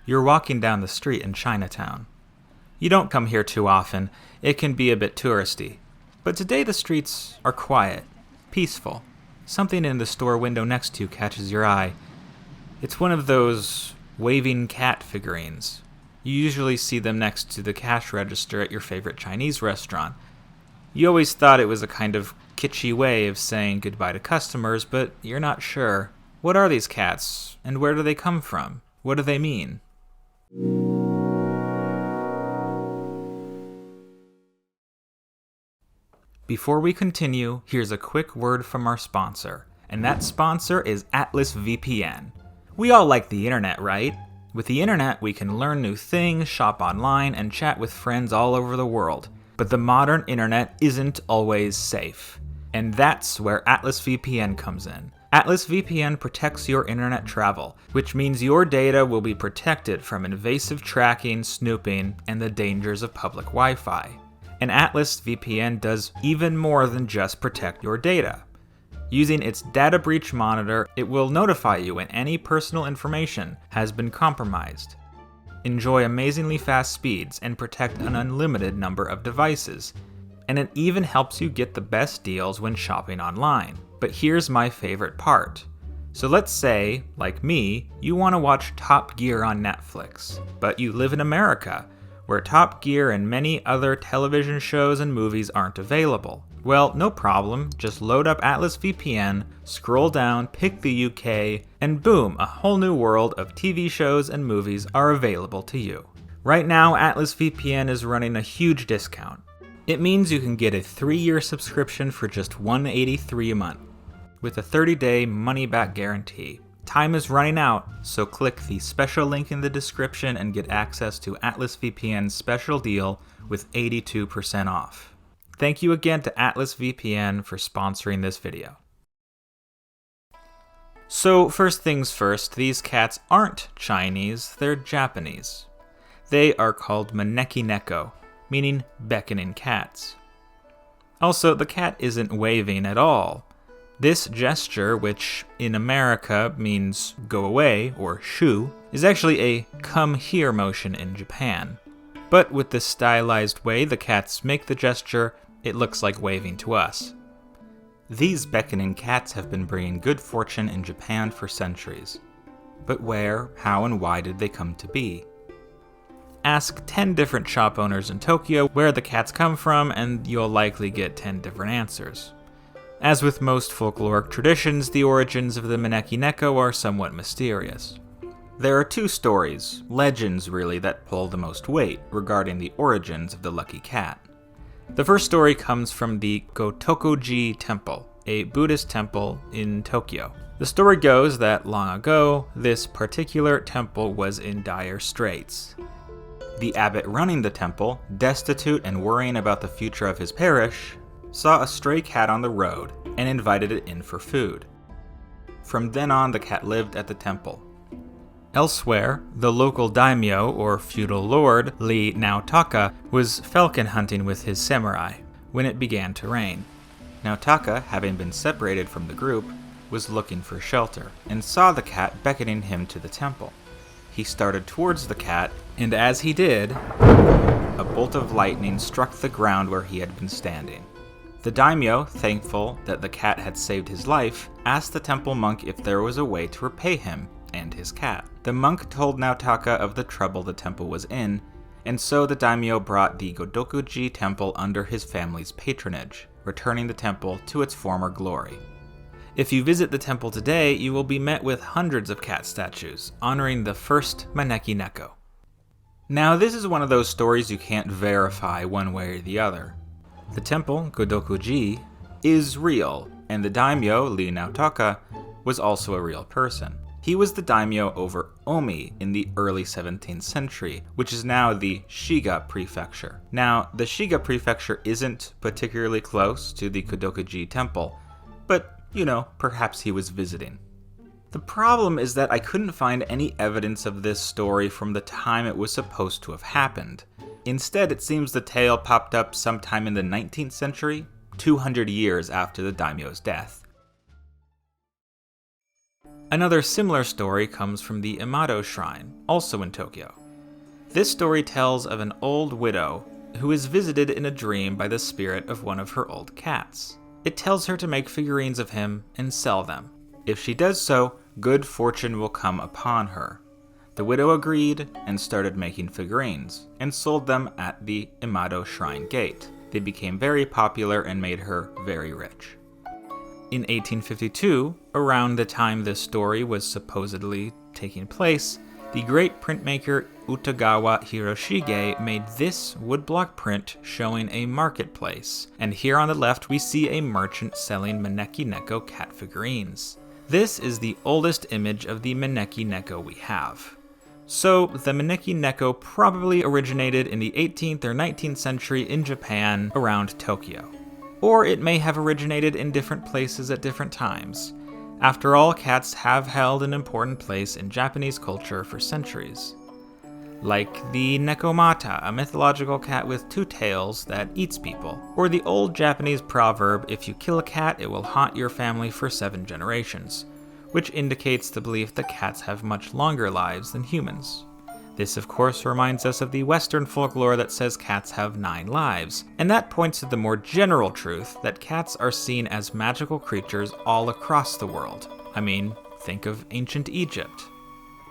You're walking down the street in Chinatown. You don't come here too often, it can be a bit touristy. But today the streets are quiet, peaceful. Something in the store window next to you catches your eye. It's one of those waving cat figurines. You usually see them next to the cash register at your favorite Chinese restaurant. You always thought it was a kind of kitschy way of saying goodbye to customers, but you're not sure. What are these cats, and where do they come from? What do they mean? Before we continue, here's a quick word from our sponsor, and that sponsor is Atlas VPN. We all like the internet, right? With the internet, we can learn new things, shop online, and chat with friends all over the world. But the modern internet isn't always safe. And that's where Atlas VPN comes in. Atlas VPN protects your internet travel, which means your data will be protected from invasive tracking, snooping, and the dangers of public Wi-Fi. And Atlas VPN does even more than just protect your data. Using its data breach monitor, it will notify you when any personal information has been compromised. Enjoy amazingly fast speeds and protect an unlimited number of devices. And it even helps you get the best deals when shopping online. But here's my favorite part. So let's say, like me, you want to watch Top Gear on Netflix, but you live in America, where Top Gear and many other television shows and movies aren't available. Well, no problem, just load up Atlas VPN, scroll down, pick the UK, and boom, a whole new world of TV shows and movies are available to you. Right now, Atlas VPN is running a huge discount. It means you can get a 3-year subscription for just $183 a month, with a 30-day money-back guarantee. Time is running out, so click the special link in the description and get access to Atlas VPN's special deal with 82% off. Thank you again to Atlas VPN for sponsoring this video. So first things first, these cats aren't Chinese, they're Japanese. They are called Maneki Neko, meaning beckoning cats. Also, the cat isn't waving at all. This gesture, which in America means go away or shoo, is actually a come here motion in Japan. But with the stylized way the cats make the gesture, it looks like waving to us. These beckoning cats have been bringing good fortune in Japan for centuries. But where, how, and why did they come to be? Ask 10 different shop owners in Tokyo where the cats come from, and you'll likely get 10 different answers. As with most folkloric traditions, the origins of the Maneki Neko are somewhat mysterious. There are 2 stories, legends really, that pull the most weight regarding the origins of the lucky cat. The first story comes from the Gotokuji Temple, a Buddhist temple in Tokyo. The story goes that long ago, this particular temple was in dire straits. The abbot running the temple, destitute and worrying about the future of his parish, saw a stray cat on the road and invited it in for food. From then on, the cat lived at the temple. Elsewhere, the local daimyo, or feudal lord, Lee Naotaka, was falcon hunting with his samurai when it began to rain. Naotaka, having been separated from the group, was looking for shelter and saw the cat beckoning him to the temple. He started towards the cat, and as he did, a bolt of lightning struck the ground where he had been standing. The daimyo, thankful that the cat had saved his life, asked the temple monk if there was a way to repay him and his cat. The monk told Naotaka of the trouble the temple was in, and so the daimyo brought the Gotokuji temple under his family's patronage, returning the temple to its former glory. If you visit the temple today, you will be met with hundreds of cat statues, honoring the first Maneki Neko. Now, this is one of those stories you can't verify one way or the other. The temple, Gotokuji, is real, and the daimyo, Lee Naotaka, was also a real person. He was the daimyo over Omi in the early 17th century, which is now the Shiga prefecture. Now, the Shiga prefecture isn't particularly close to the Gotokuji temple, but, perhaps he was visiting. The problem is that I couldn't find any evidence of this story from the time it was supposed to have happened. Instead, it seems the tale popped up sometime in the 19th century, 200 years after the daimyo's death. Another similar story comes from the Imado Shrine, also in Tokyo. This story tells of an old widow who is visited in a dream by the spirit of one of her old cats. It tells her to make figurines of him and sell them. If she does so, good fortune will come upon her. The widow agreed and started making figurines, and sold them at the Imado Shrine Gate. They became very popular and made her very rich. In 1852, around the time this story was supposedly taking place, the great printmaker Utagawa Hiroshige made this woodblock print showing a marketplace, and here on the left we see a merchant selling Maneki Neko cat figurines. This is the oldest image of the Maneki Neko we have. So, the Maneki Neko probably originated in the 18th or 19th century in Japan around Tokyo. Or it may have originated in different places at different times. After all, cats have held an important place in Japanese culture for centuries. Like the Nekomata, a mythological cat with two tails that eats people. Or the old Japanese proverb, if you kill a cat, it will haunt your family for 7 generations. Which indicates the belief that cats have much longer lives than humans. This, of course, reminds us of the Western folklore that says cats have 9 lives, and that points to the more general truth that cats are seen as magical creatures all across the world. I mean, think of ancient Egypt.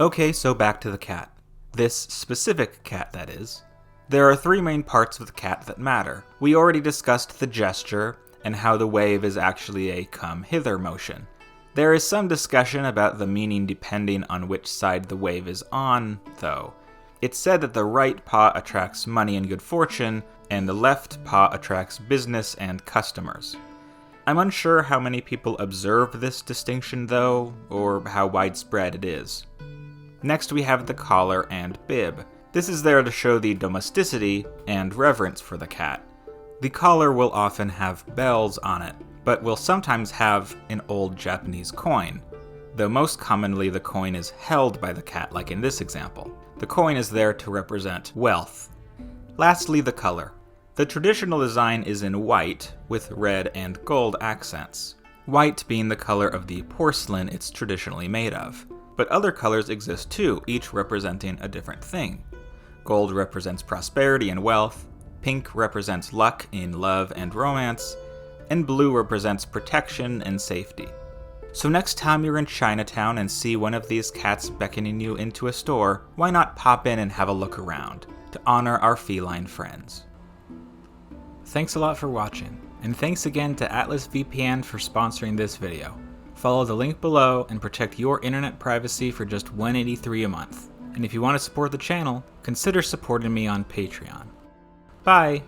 Okay, so back to the cat. This specific cat, that is. There are 3 main parts of the cat that matter. We already discussed the gesture, and how the wave is actually a come hither motion. There is some discussion about the meaning depending on which side the wave is on, though. It's said that the right paw attracts money and good fortune, and the left paw attracts business and customers. I'm unsure how many people observe this distinction, though, or how widespread it is. Next we have the collar and bib. This is there to show the domesticity and reverence for the cat. The collar will often have bells on it, but will sometimes have an old Japanese coin, though most commonly the coin is held by the cat, like in this example. The coin is there to represent wealth. Lastly, the color. The traditional design is in white, with red and gold accents. White being the color of the porcelain it's traditionally made of. But other colors exist too, each representing a different thing. Gold represents prosperity and wealth, pink represents luck in love and romance, and blue represents protection and safety. So next time you're in Chinatown and see one of these cats beckoning you into a store, why not pop in and have a look around, to honor our feline friends. Thanks a lot for watching, and thanks again to Atlas VPN for sponsoring this video. Follow the link below and protect your internet privacy for just $183 a month. And if you want to support the channel, consider supporting me on Patreon. Bye!